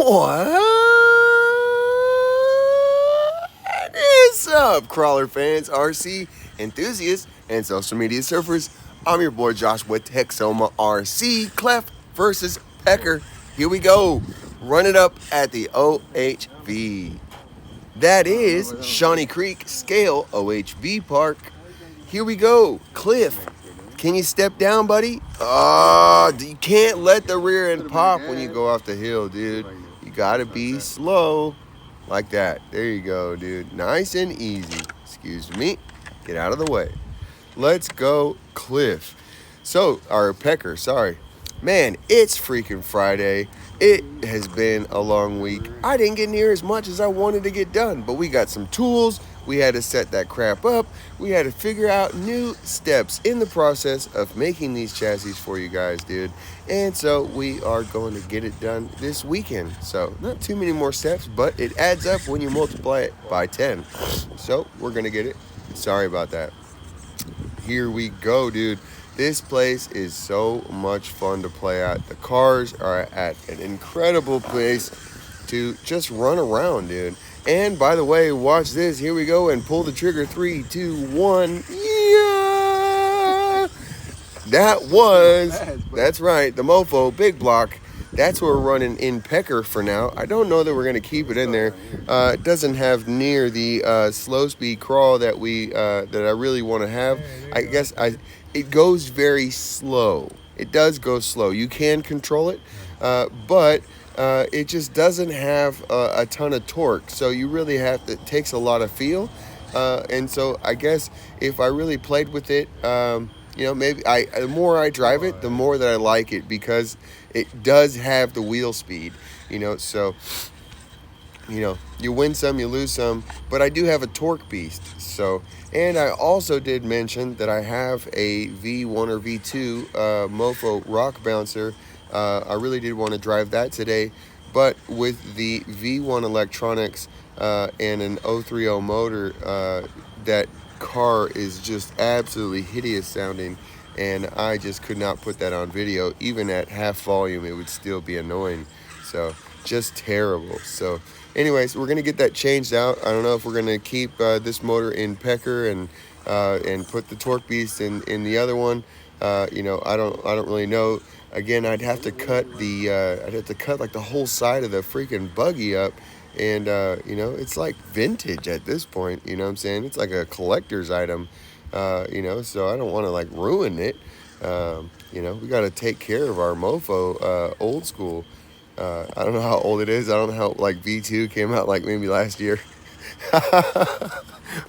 What is up, crawler fans, RC enthusiasts, and social media surfers? I'm your boy Josh with Texoma RC. Clef versus Pecker. Here we go. Run it up at the OHV. That is Shawnee Creek Scale OHV Park. Here we go. Cliff, can you step down, buddy? You can't let the rear end pop when you go off the hill, dude. You gotta be slow. Like that. There you go, dude. Nice and easy. Excuse me. Get out of the way. Let's go, Cliff. Or Pecker, sorry. Man, it's freaking Friday. It has been a long week. I didn't get near as much as I wanted to get done, but we got some tools. We had to set that crap up. We had to figure out new steps in the process of making these chassis for you guys, dude. And so we are going to get it done this weekend. So not too many more steps, but it adds up when you multiply it by 10. So we're going to get it. Sorry about that. Here we go, dude. This place is so much fun to play at. The cars are at an incredible place to just run around, dude. And by the way, watch this. Here we go, and pull the trigger. 3, 2, 1. Yeah! That's right, the Mofo Big Block. That's what we're running in Pecker for now. I don't know that we're going to keep it in there. It doesn't have near the slow speed crawl that I really want to have. I guess it goes very slow. It does go slow. You can control it, but it just doesn't have a ton of torque. So you really have to. It takes a lot of feel, and so I guess if I really played with it, maybe the more I drive it, the more that I like it, because it does have the wheel speed. So you win some, you lose some, but I do have a torque beast. So, and I also did mention that I have a V1 or V2 Mofo rock bouncer. I really did want to drive that today, but with the V1 electronics and an 030 motor, that car is just absolutely hideous sounding, and I just could not put that on video. Even at half volume, it would still be annoying. So just terrible. So anyways, we're gonna get that changed out. I don't know if we're gonna keep this motor in Pecker and put the torque beast in the other one. I don't really know. Again, I'd have to cut like the whole side of the freaking buggy up, and it's like vintage at this point. You know what I'm saying? It's like a collector's item. So I don't want to like ruin it. We got to take care of our Mofo old school. I don't know how old it is. I don't know how like V2 came out, like maybe last year.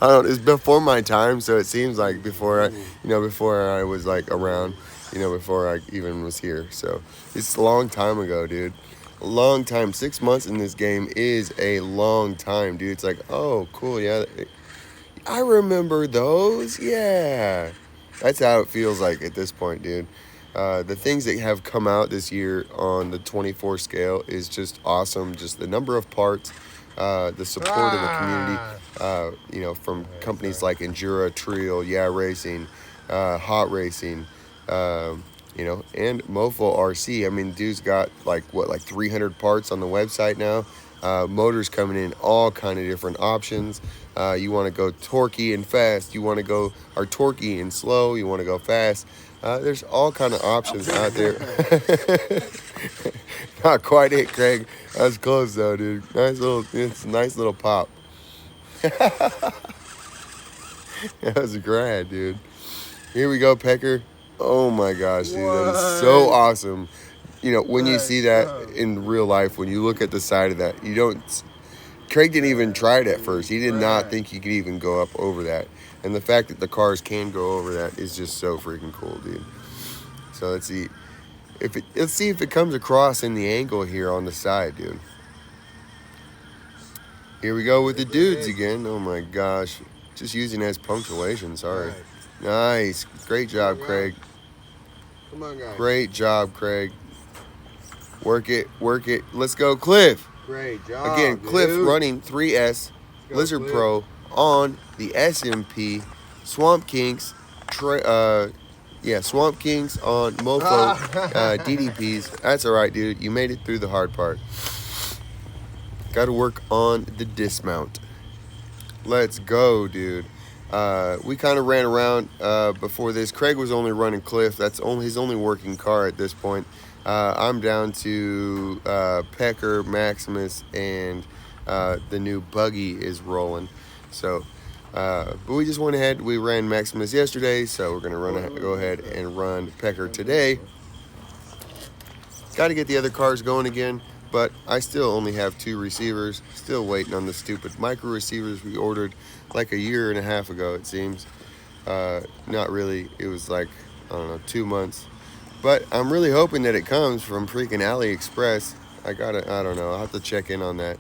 It's before my time, so it seems like before I was like around, before I even was here. So it's a long time ago, dude. A long time. 6 months in this game is a long time, dude. It's like, oh, cool, yeah. I remember those, yeah. That's how it feels like at this point, dude. The things that have come out this year on the 24 scale is just awesome. Just the number of parts, the support of the community, from companies like Endura, Trial, Yeah Racing, Hot Racing, and Mofo RC. I mean, dude's got like 300 parts on the website now. Motors coming in all kind of different options. You want to go torquey and fast. You want to go torquey and slow. You want to go fast. There's all kind of options out there. Not quite it, Craig. That's close though, dude. It's a nice little pop. That was grad, dude. Here we go, Pecker. Oh my gosh, dude, that is so awesome. When you see that in real life, when you look at the side of that, Craig didn't even try it at first. He did not think he could even go up over that. And the fact that the cars can go over that is just so freaking cool, dude. So let's see if it comes across in the angle here on the side, dude. Here we go with the dudes again. Oh my gosh. Just using it as punctuation, sorry. Nice. Great job, Craig. Come on, guys. Great job, Craig. Work it. Let's go, Cliff. Great job. Again, Cliff dude. Running 3S Lizard Cliff. Pro on the SMP Swamp Kings. Swamp Kings on Mofo DDPs. That's all right, dude. You made it through the hard part. Got to work on the dismount. Let's go, dude. We kind of ran around before this. Craig was only running Cliff. That's only his only working car at this point. I'm down to Pecker, Maximus, and the new buggy is rolling. So, but we just went ahead. We ran Maximus yesterday, so we're gonna go ahead and run Pecker today. Got to get the other cars going again, but I still only have 2 receivers. Still waiting on the stupid micro receivers we ordered like a year and a half ago, it seems. Not really. It was like, I don't know, 2 months. But I'm really hoping that it comes from freaking AliExpress. I don't know. I'll have to check in on that.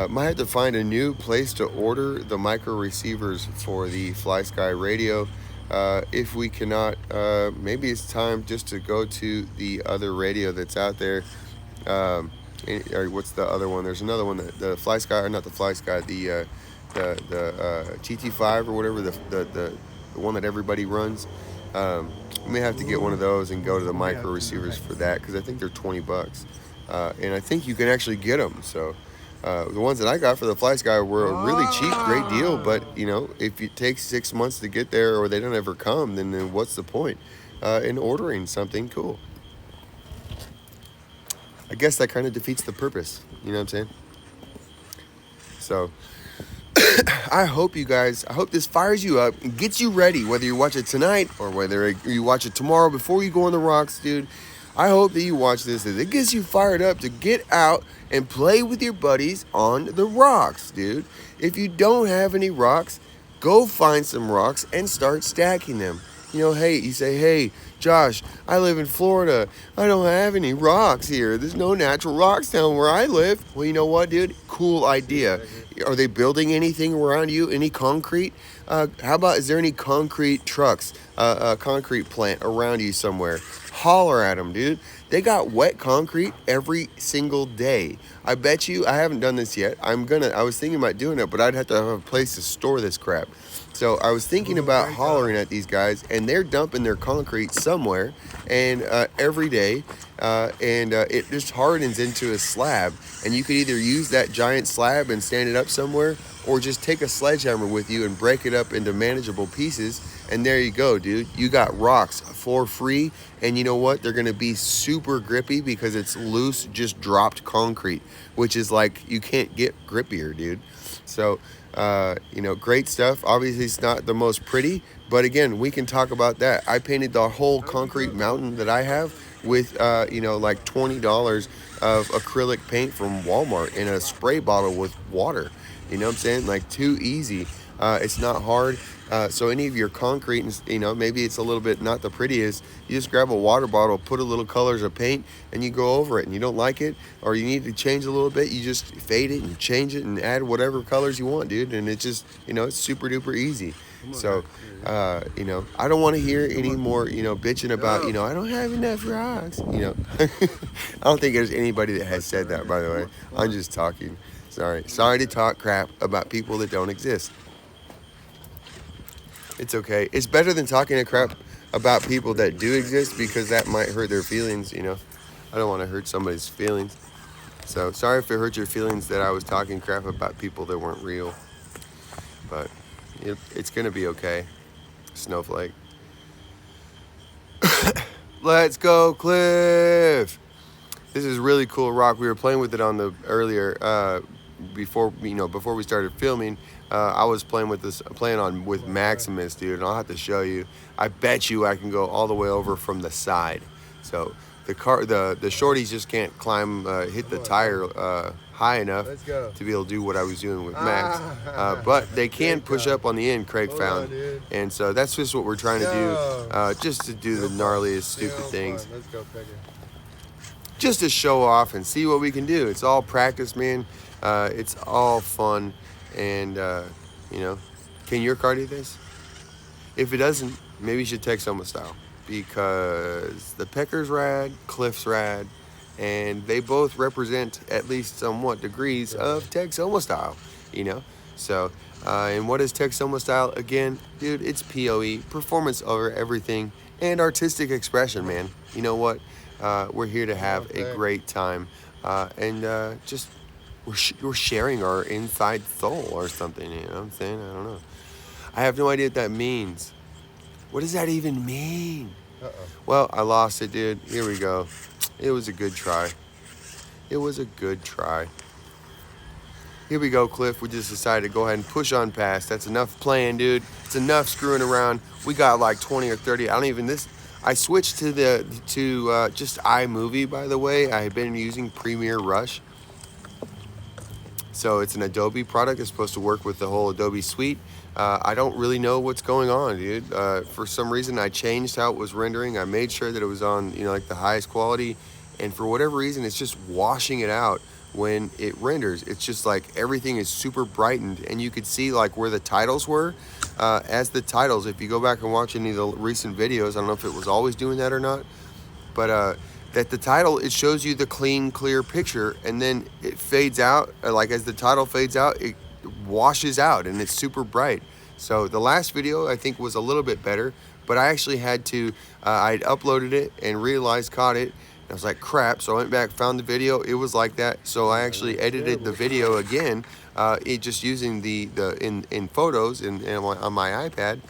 Might have to find a new place to order the micro receivers for the FlySky radio. If we cannot, maybe it's time just to go to the other radio that's out there. Or what's the other one? There's another one that the FlySky, or not the FlySky, the TT5 or whatever, the one that everybody runs. We may have to get one of those and go to the micro receivers for that, because I think they're $20, and I think you can actually get them. So. The ones that I got for the FlySky were a really cheap, great deal. But, you know, if it takes 6 months to get there or they don't ever come, then what's the point in ordering something cool? I guess that kind of defeats the purpose. You know what I'm saying? So, I hope this fires you up and gets you ready, whether you watch it tonight or whether you watch it tomorrow before you go on the rocks, dude. I hope that you watch this, that it gets you fired up to get out and play with your buddies on the rocks, dude. If you don't have any rocks, go find some rocks and start stacking them. You know, you say, hey, Josh, I live in Florida. I don't have any rocks here. There's no natural rocks down where I live. Well, you know what, dude? Cool idea. Are they building anything around you? Any concrete? How about, is there any concrete trucks, a concrete plant around you somewhere? Holler at them, dude. They got wet concrete every single day. I bet you, I haven't done this yet. I was thinking about doing it, but I'd have to have a place to store this crap. So I was thinking about hollering at these guys, and they're dumping their concrete somewhere, and every day, and it just hardens into a slab. And you could either use that giant slab and stand it up somewhere, or just take a sledgehammer with you and break it up into manageable pieces. And there you go, dude. You got rocks for free. And you know what? They're going to be super grippy because it's loose, just dropped concrete, which is like, you can't get grippier, dude. So, you know, great stuff. Obviously, it's not the most pretty, but again, we can talk about that. I painted the whole concrete mountain that I have with, you know, like $20 of acrylic paint from Walmart in a spray bottle with water. You know what I'm saying? Like, too easy. It's not hard. So any of your concrete, you know, maybe it's a little bit not the prettiest, you just grab a water bottle, put a little colors of paint, and you go over it. And you don't like it, or you need to change a little bit, you just fade it and change it and add whatever colors you want, dude. And it's just, you know, it's super duper easy. So, you know, I don't want to hear any more, you know, bitching about, you know, I don't have enough rocks, you know. I don't think there's anybody that has said that, by the way. I'm just talking. Sorry to talk crap about people that don't exist. It's okay. It's better than talking crap about people that do exist, because that might hurt their feelings, you know. I don't want to hurt somebody's feelings. So, sorry if it hurt your feelings that I was talking crap about people that weren't real. But it's going to be okay. Snowflake. Let's go, Cliff. This is really cool rock. We were playing with it on the earlier, before we started filming. I was playing with Maximus, dude, and I'll have to show you. I bet you I can go all the way over from the side. So the shorties just can't climb, hit the tire high enough to be able to do what I was doing with Max. But they can push up on the end, Craig found. And so that's just what we're trying to do, just to do the gnarliest, stupid things. Let's go, Pecker. Just to show off and see what we can do. It's all practice, man. It's all fun. And, you know, can your car do this? If it doesn't, maybe you should Texoma style, because the Pecker's rad, Cliff's rad, and they both represent at least somewhat degrees of Texoma style, you know. So, and what is Texoma style? Again, dude, it's POE, performance over everything, and artistic expression, man. You know what? We're here to have a great time, and just we're sharing our inside soul or something. You know what I'm saying? I don't know. I have no idea what that means. What does that even mean? Well, I lost it, dude. Here we go. It was a good try. It was a good try. Here we go, Cliff. We just decided to go ahead and push on past. That's enough playing, dude. It's enough screwing around. We got like 20 or 30. I don't even this. I switched to just iMovie, by the way. I had been using Premiere Rush. So it's an Adobe product. It's supposed to work with the whole Adobe suite. I don't really know what's going on, dude. For some reason, I changed how it was rendering. I made sure that it was on, like the highest quality. And for whatever reason, it's just washing it out when it renders. It's just like everything is super brightened. And you could see like where the titles were as the titles. If you go back and watch any of the recent videos, I don't know if it was always doing that or not. But that the title, it shows you the clean, clear picture, and then it fades out. Like as the title fades out, it washes out, and it's super bright. So the last video I think was a little bit better, but I actually had to, I'd uploaded it and realized, caught it. And I was like, crap. So I went back, found the video. It was like that. So I actually edited the video again, it just using in photos and on my iPad.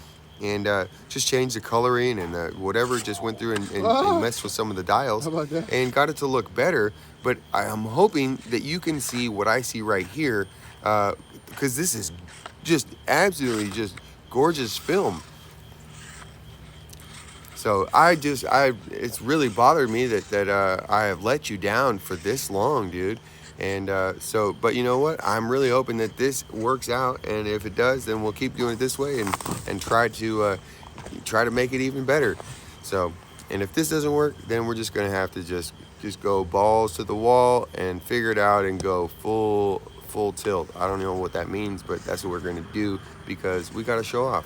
And just changed the coloring and whatever, just went through and messed with some of the dials and got it to look better. But I'm hoping that you can see what I see right here, because this is just absolutely just gorgeous film. So it's really bothered me that I have let you down for this long, dude. And but you know what? I'm really hoping that this works out, and if it does, then we'll keep doing it this way and try to make it even better. So, and if this doesn't work, then we're just gonna have to just go balls to the wall and figure it out and go full tilt. I don't know what that means, but that's what we're gonna do because we gotta show off.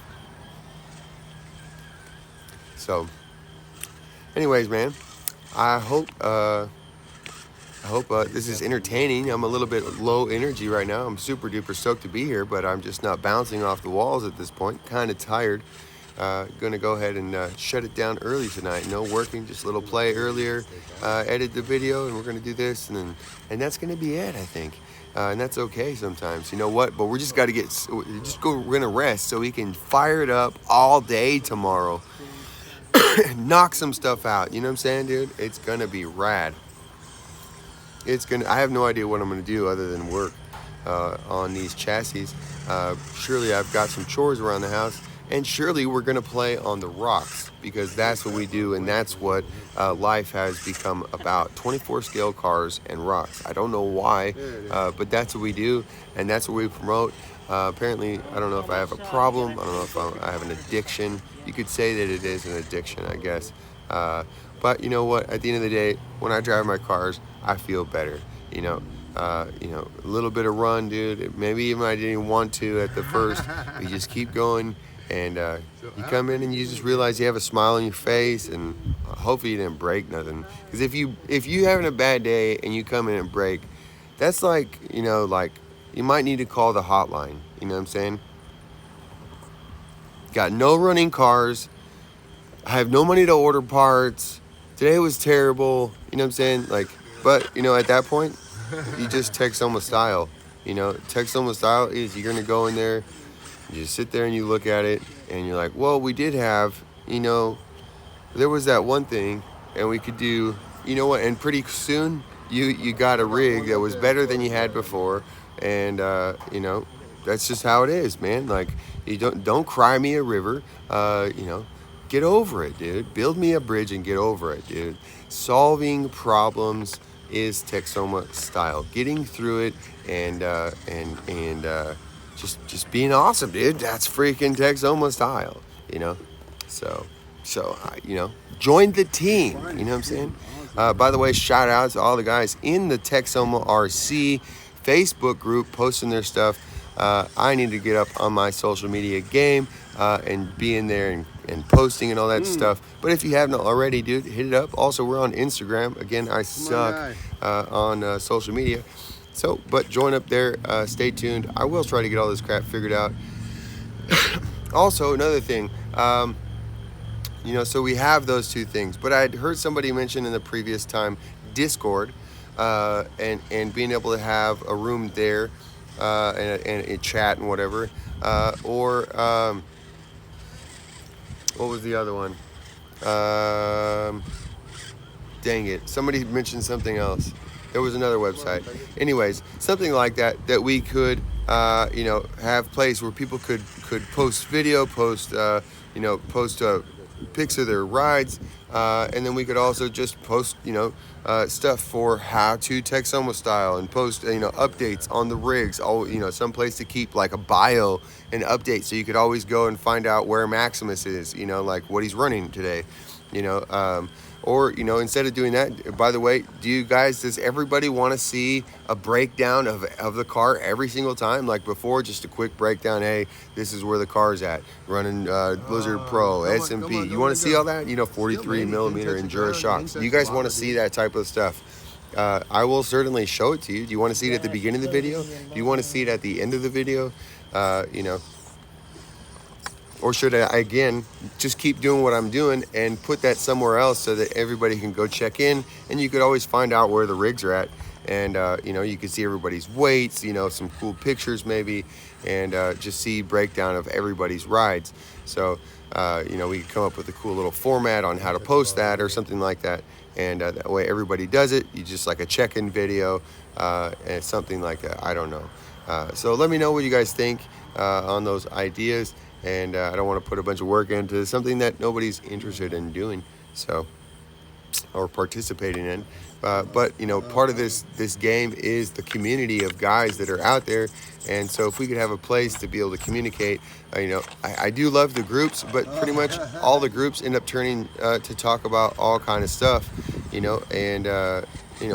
So, anyways, man, I hope this is entertaining. I'm a little bit low energy right now. I'm super duper stoked to be here, but I'm just not bouncing off the walls at this point. Kind of tired. Gonna go ahead and shut it down early tonight. No working, just a little play earlier. Edit the video, and we're gonna do this, and that's gonna be it, I think. And that's okay sometimes. You know what? But we're just got to we're gonna rest so we can fire it up all day tomorrow. Knock some stuff out. You know what I'm saying, dude? It's gonna be rad. I have no idea what I'm gonna do other than work on these chassis. Surely I've got some chores around the house, and surely we're gonna play on the rocks because that's what we do, and that's what life has become about. 24 scale cars and rocks. I don't know why, but that's what we do, and that's what we promote. Apparently, I don't know if I have a problem. I don't know if I have an addiction. You could say that it is an addiction, I guess. But you know what? At the end of the day, when I drive my cars, I feel better. A little bit of run, dude. Maybe even I didn't even want to at the first. You just keep going, and you come in and you just realize you have a smile on your face, and hopefully you didn't break nothing. Because if you having a bad day and you come in and break, that's like you might need to call the hotline. You know what I'm saying? Got no running cars. I have no money to order parts. Today was terrible. You know what I'm saying? But at that point, you just text someone style. Text someone style is you're gonna go in there, you just sit there and you look at it, and you're like, well, we did have, there was that one thing, and we could do, and pretty soon you got a rig that was better than you had before, and that's just how it is, man. You don't cry me a river, get over it, dude. Build me a bridge and get over it, dude. Solving problems is Texoma style. Getting through it and just being awesome, dude. That's freaking Texoma style, So join the team. You know what I'm saying? By the way, shout out to all the guys in the Texoma RC Facebook group posting their stuff. I need to get up on my social media game and be in there and posting and all that stuff. But if you haven't already, dude, hit it up. Also, we're on Instagram. Again, I suck on social media. So, but join up there. Stay tuned. I will try to get all this crap figured out. Also, another thing, so we have those two things. But I'd heard somebody mention in the previous time Discord. and being able to have a room there and a chat and whatever. Or what was the other one? Um, Dang it. Somebody mentioned something else. There was another website. Anyways, something like that we could, have place where people could post video, post, post pics of their rides, and then we could also just post, stuff for how to Texoma style and post, updates on the rigs. Some place to keep like a bio and update, so you could always go and find out where Maximus is, like what he's running today, you know. Or, instead of doing that, by the way, does everybody want to see a breakdown of the car every single time? Like before, just a quick breakdown. Hey, this is where the car's at. Running Blizzard Pro, SMP. You want to see all that? 43 millimeter Enduro shocks. You guys want to see that type of stuff? I will certainly show it to you. Do you want to see it at the beginning of the video? Do you want to see it at the end of the video? Or should I, again, just keep doing what I'm doing and put that somewhere else so that everybody can go check in, and you could always find out where the rigs are at, and, you can see everybody's weights, some cool pictures maybe, and just see breakdown of everybody's rides. So, we could come up with a cool little format on how to post that or something like that, and that way everybody does it. You just like a check-in video and something like that. I don't know. So let me know what you guys think on those ideas. And I don't want to put a bunch of work into something that nobody's interested in doing, or participating in. But part of this game is the community of guys that are out there, and so if we could have a place to be able to communicate, I do love the groups, but pretty much all the groups end up turning to talk about all kind of stuff, and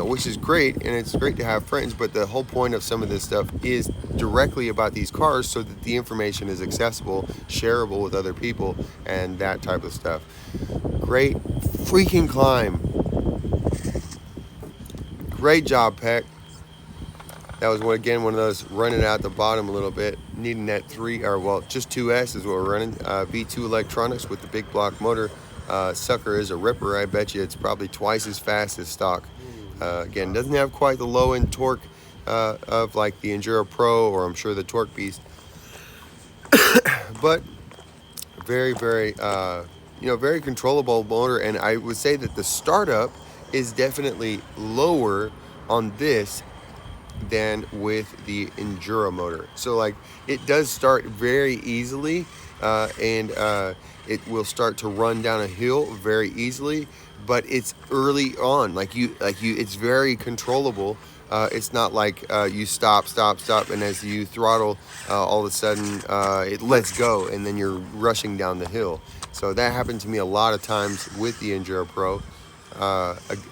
which is great, and it's great to have friends, but the whole point of some of this stuff is directly about these cars so that the information is accessible, shareable with other people, and that type of stuff. Great freaking climb. Great job, Peck. That was, one of those running out the bottom a little bit, needing that just 2S is what we're running. V2 electronics with the big block motor. Sucker is a ripper. I bet you it's probably twice as fast as stock. Again, doesn't have quite the low end torque of like the Enduro Pro, or I'm sure the Torque Beast, but very, very, very controllable motor. And I would say that the startup is definitely lower on this than with the Enduro motor. So like it does start very easily, and it will start to run down a hill very easily, but it's early on. It's very controllable. It's not like you stop, and as you throttle, all of a sudden it lets go, and then you're rushing down the hill. So that happened to me a lot of times with the Enduro Pro.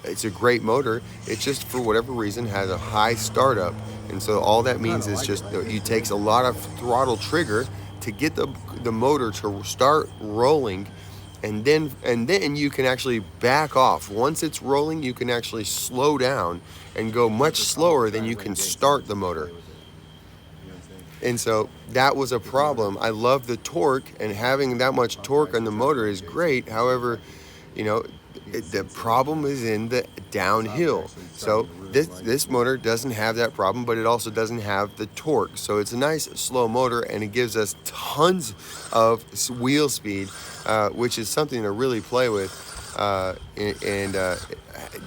It's a great motor. It just, for whatever reason, has a high startup, and so all that means is just it takes a lot of throttle trigger to get the motor to start rolling, and then you can actually back off. Once it's rolling, you can actually slow down and go much slower than you can start the motor. And so that was a problem. I love the torque, and having that much torque on the motor is great. However, the problem is in the downhill. So this motor doesn't have that problem, but it also doesn't have the torque. So it's a nice slow motor, and it gives us tons of wheel speed, which is something to really play with.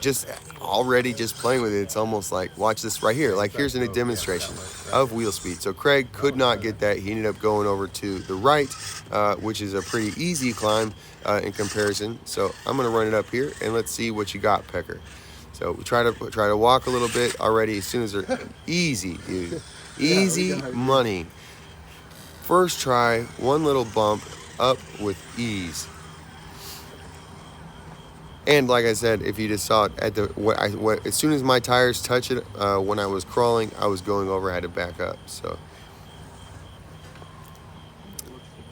Just already just playing with it, it's almost like, watch this right here. Like, here's a demonstration of wheel speed. So Craig could not get that. He ended up going over to the right, which is a pretty easy climb in comparison. So I'm going to run it up here, and let's see what you got, Pecker. So we try to walk a little bit already as soon as they're easy, dude. Easy money. First try, one little bump up with ease. And like I said, if you just saw it at as soon as my tires touch it, when I was crawling, I was going over. I had to back up. So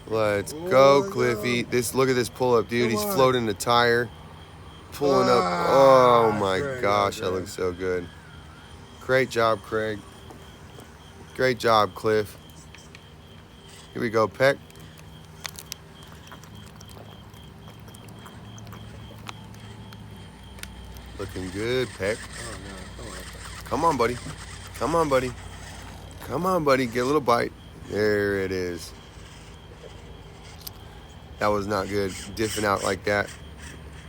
let's go, Cliffy. Look at this pull up, dude. He's floating the tire, pulling up. Oh my gosh, that looks so good. Great job, Craig. Great job, Cliff. Here we go, Peck. Looking good, Peck. Oh, no. Come on. Come on, buddy. Come on, buddy. Come on, buddy. Get a little bite. There it is. That was not good. Diffing out like that.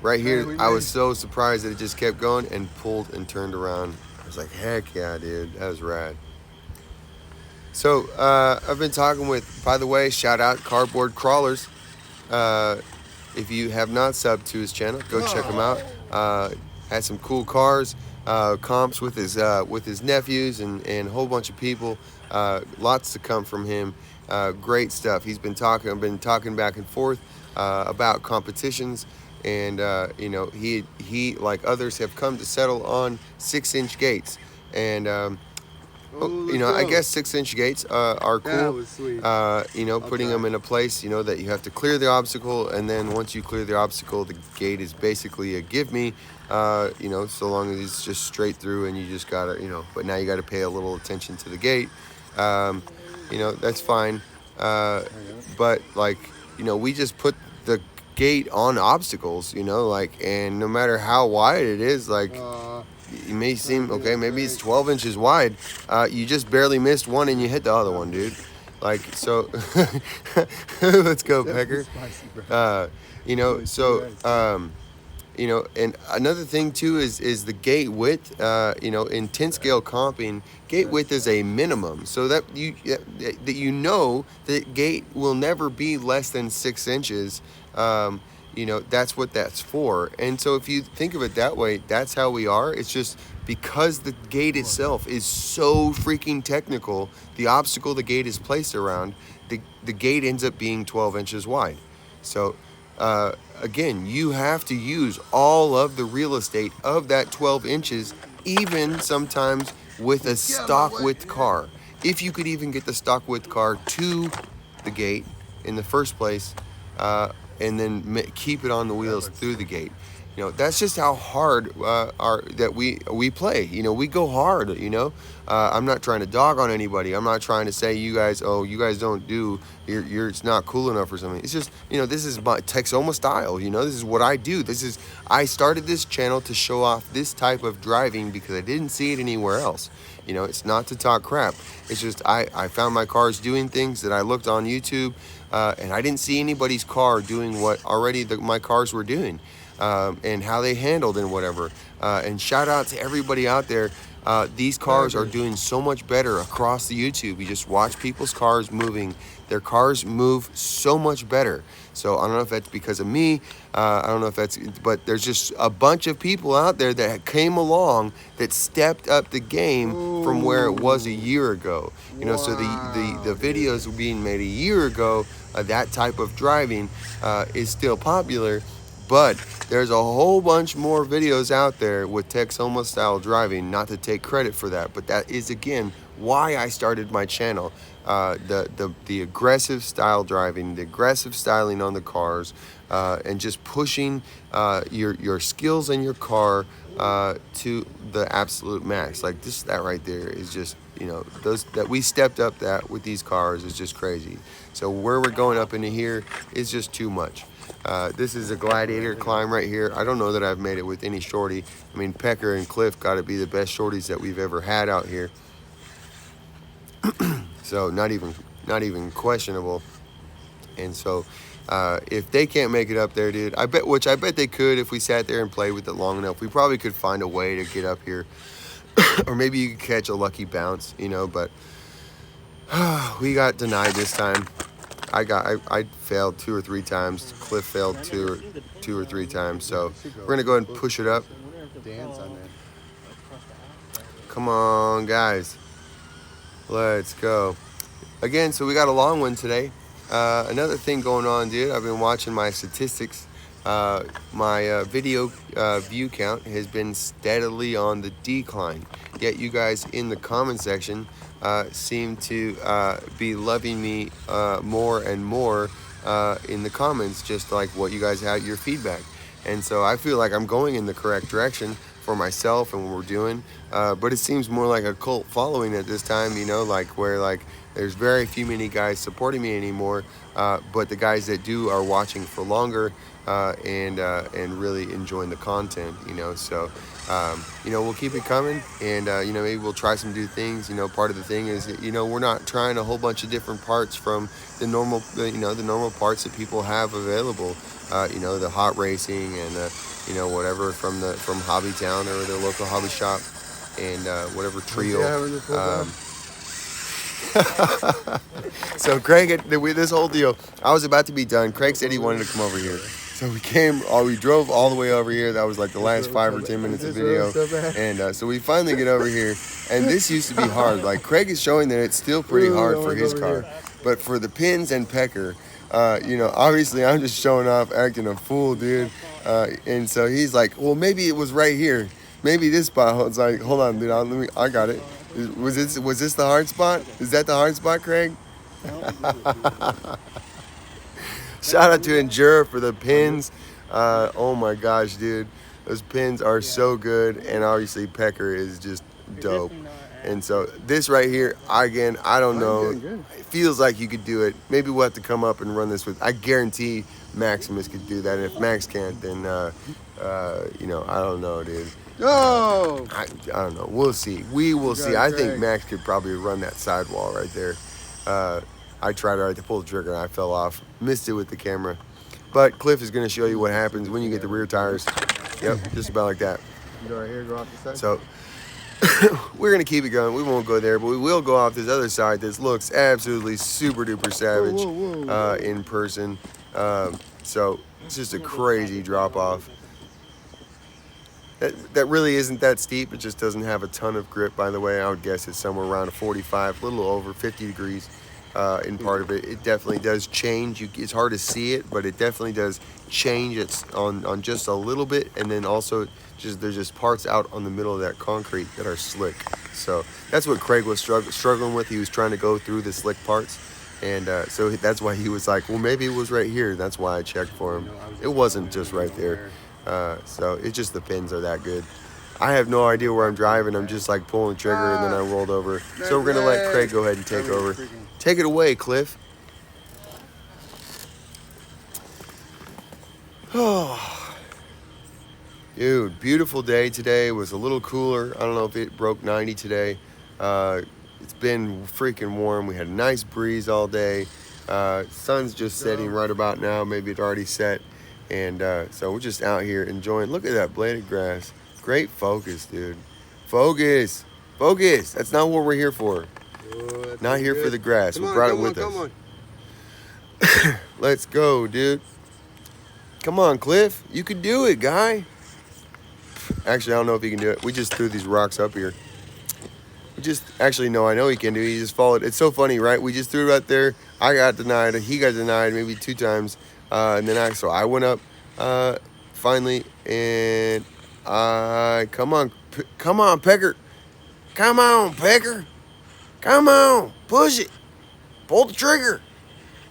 Right here, I was so surprised that it just kept going and pulled and turned around. I was like, heck yeah, dude. That was rad. So, I've been talking with, by the way, shout out Cardboard Crawlers. If you have not subbed to his channel, go check him out. Had some cool cars, comps with his nephews and a whole bunch of people. Lots to come from him. Great stuff. I've been talking back and forth about competitions, and he like others have come to settle on 6-inch gates, and I guess 6-inch gates are cool. That was sweet. Putting them in a place, that you have to clear the obstacle, and then once you clear the obstacle, the gate is basically a give me. So long as it's just straight through, and you just gotta, but now you gotta pay a little attention to the gate. That's fine. But we just put the gate on obstacles, and no matter how wide it is, it may seem okay, maybe it's 12 inches wide. You just barely missed one and you hit the other one, dude. So let's go, Pecker. And another thing too is the gate width. In 10 scale comping, gate width is a minimum, so that that gate will never be less than 6 inches. That's what that's for. And so if you think of it that way, that's how we are. It's just because the gate itself is so freaking technical, the obstacle the gate is placed around, the gate ends up being 12 inches wide. So again, you have to use all of the real estate of that 12 inches, even sometimes with a stock width car. If you could even get the stock width car to the gate in the first place, and then keep it on the wheels through the gate. That's just how hard that we play. We go hard. I'm not trying to dog on anybody. I'm not trying to say you guys don't do. It's not cool enough or something. It's just this is my Texoma style. This is what I do. I started this channel to show off this type of driving because I didn't see it anywhere else. It's not to talk crap. It's just I found my cars doing things that I looked on YouTube, and I didn't see anybody's car doing what already my cars were doing. And how they handled and whatever. And shout out to everybody out there. These cars are doing so much better across the YouTube. You just watch people's cars moving. Their cars move so much better. So I don't know if that's because of me. I don't know if that's, but there's just a bunch of people out there that came along that stepped up the game from where it was a year ago. So the videos were being made a year ago. That type of driving is still popular. But there's a whole bunch more videos out there with Texoma style driving, not to take credit for that, but that is again why I started my channel. The aggressive style driving, the aggressive styling on the cars, and just pushing your skills in your car to the absolute max. That right there is just, that we stepped up that with these cars is just crazy. So where we're going up into here is just too much. This is a gladiator climb right here. I don't know that I've made it with any shorty. I mean, Pecker and Cliff got to be the best shorties that we've ever had out here. So not even questionable. And so if they can't make it up there, dude, I bet they could if we sat there and played with it long enough. We probably could find a way to get up here. Or maybe you could catch a lucky bounce, but we got denied this time. I failed 2 or 3 times. Cliff failed two or three times. So we're gonna go ahead and push it up. Come on, guys. Let's go. Again, so we got a long one today. Another thing going on, dude. I've been watching my statistics. My video view count has been steadily on the decline. Yet you guys in the comment section seem to be loving me more and more in the comments, just like what you guys had your feedback. And so I feel like I'm going in the correct direction for myself and what we're doing. But it seems more like a cult following at this time, where There's very few many guys supporting me anymore, but the guys that do are watching for longer and really enjoying the content. So we'll keep it coming, and maybe we'll try some new things. Part of the thing is that, we're not trying a whole bunch of different parts from the normal parts that people have available. The hot racing and whatever from Hobbytown or the local hobby shop, and whatever trio. So Craig, this whole deal, I was about to be done. Craig said he wanted to come over here. So we drove all the way over here. That was like the last 5 or 10 minutes of video. And so we finally get over here. And this used to be hard. Like Craig is showing that it's still pretty hard for his car. But for the pins and Pecker, obviously I'm just showing off, acting a fool, dude. And so he's like, well, maybe it was right here. Maybe this spot. It's like, hold on, dude. I got it. Was this the hard spot? Is that the hard spot, Craig? Shout out to Endura for the pins. Oh my gosh, dude. Those pins are so good. And obviously Pecker is just dope. And so this right here, again, I don't know. It feels like you could do it. Maybe we'll have to come up and run this with. I guarantee Maximus could do that. And if Max can't, then, I don't know, dude. Oh! I don't know. We'll see. We will see. I think Max could probably run that sidewall right there. I tried to pull the trigger and I fell off. Missed it with the camera. But Cliff is going to show you what happens when you get the rear tires. Yep, just about like that. Go right here, go off the side. So we're going to keep it going. We won't go there, but we will go off this other side. This looks absolutely super duper savage in person. So it's just a crazy drop off. That really isn't that steep. It just doesn't have a ton of grip, by the way. I would guess it's somewhere around a 45, a little over 50 degrees in part of it. It definitely does change. It's hard to see it, but it definitely does change. It's on just a little bit, and then also there's just parts out on the middle of that concrete that are slick. So that's what Craig was struggling with. He was trying to go through the slick parts, and so that's why he was like, well, maybe it was right here. That's why I checked for him. It wasn't just right there. So it's just the pins are that good. I have no idea where I'm driving. I'm just like pulling the trigger and then I rolled over. So we're going to let Craig go ahead and take over. Take it away, Cliff. Oh, dude, beautiful day today. It was a little cooler. I don't know if it broke 90 today. It's been freaking warm. We had a nice breeze all day. Sun's just setting right about now. Maybe it's already set. And so we're just out here enjoying. Look at that blade of grass. Great focus, dude. Focus. That's not what we're here for. Not here for the grass. We brought it with us. Let's go, dude. Come on, Cliff. You can do it, guy. Actually, I don't know if he can do it. We just threw these rocks up here. Actually, no, I know he can do it. He just followed. It's so funny, right? We just threw it right there. I got denied. He got denied maybe 2 times. And then I went up finally, and come on, Pecker. Come on, Pecker. Come on, push it. Pull the trigger.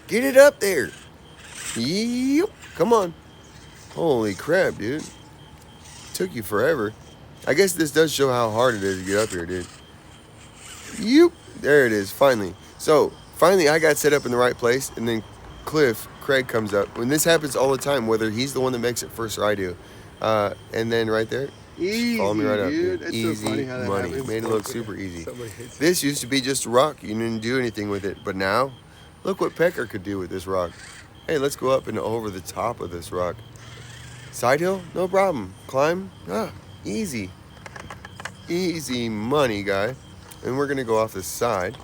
Get it up there. Yep. Come on. Holy crap, dude. Took you forever. I guess this does show how hard it is to get up here, dude. Yep. There it is, finally. So, finally I got set up in the right place, and then Craig comes up. When this happens all the time, whether he's the one that makes it first or I do. And then right there, easy, follow me right up, dude. Easy so funny how that money. happens. Made it look super easy. This used to be just a rock. You didn't do anything with it. But now, look what Pecker could do with this rock. Hey, let's go up and over the top of this rock. Side hill? No problem. Climb? Easy. Easy money, guy. And we're going to go off the side.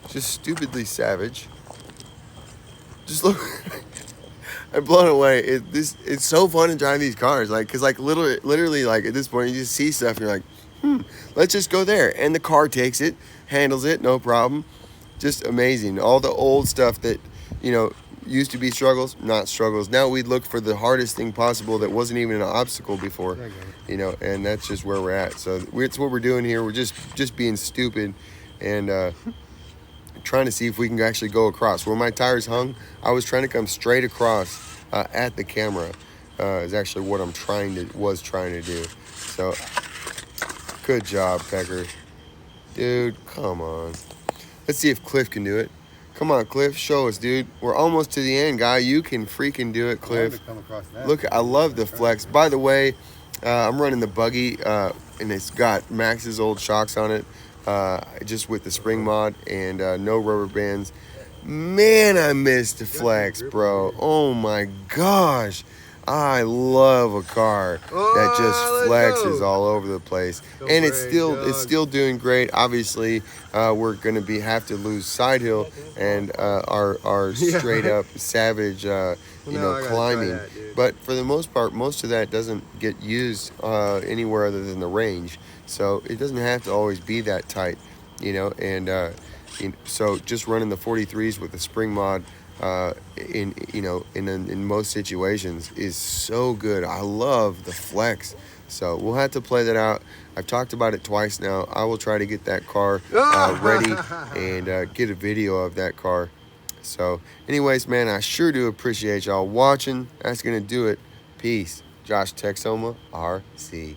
Just stupidly savage. Just look. I'm blown away. It's so fun to drive these cars. Cause literally at this point you just see stuff and you're like, let's just go there. And the car takes it, handles it, no problem. Just amazing. All the old stuff that, used to be struggles, not struggles. Now we look for the hardest thing possible that wasn't even an obstacle before, and that's just where we're at. So it's what we're doing here. We're just being stupid and trying to see if we can actually go across. Where my tires hung, I was trying to come straight across at the camera. Is actually what I'm trying to do. So good job, Pecker. Dude, come on. Let's see if Cliff can do it. Come on, Cliff, show us, dude. We're almost to the end, guy. You can freaking do it, Cliff. Look, I love the flex. By the way, I'm running the buggy, and it's got Max's old shocks on it, just with the spring mod and no rubber bands. Man, I missed the flex, bro. Oh my gosh. I love a car that just flexes all over the place, and it's still doing great. Obviously, we're gonna have to lose side hill and our straight up savage, climbing. But for the most part, most of that doesn't get used anywhere other than the range, so it doesn't have to always be that tight, and. So just running the 43s with the spring mod in most situations is so good. I love the flex. So we'll have to play that out. I've talked about it twice now. I will try to get that car ready and get a video of that car. So anyways, man, I sure do appreciate y'all watching. That's going to do it. Peace. Josh Texoma, RC.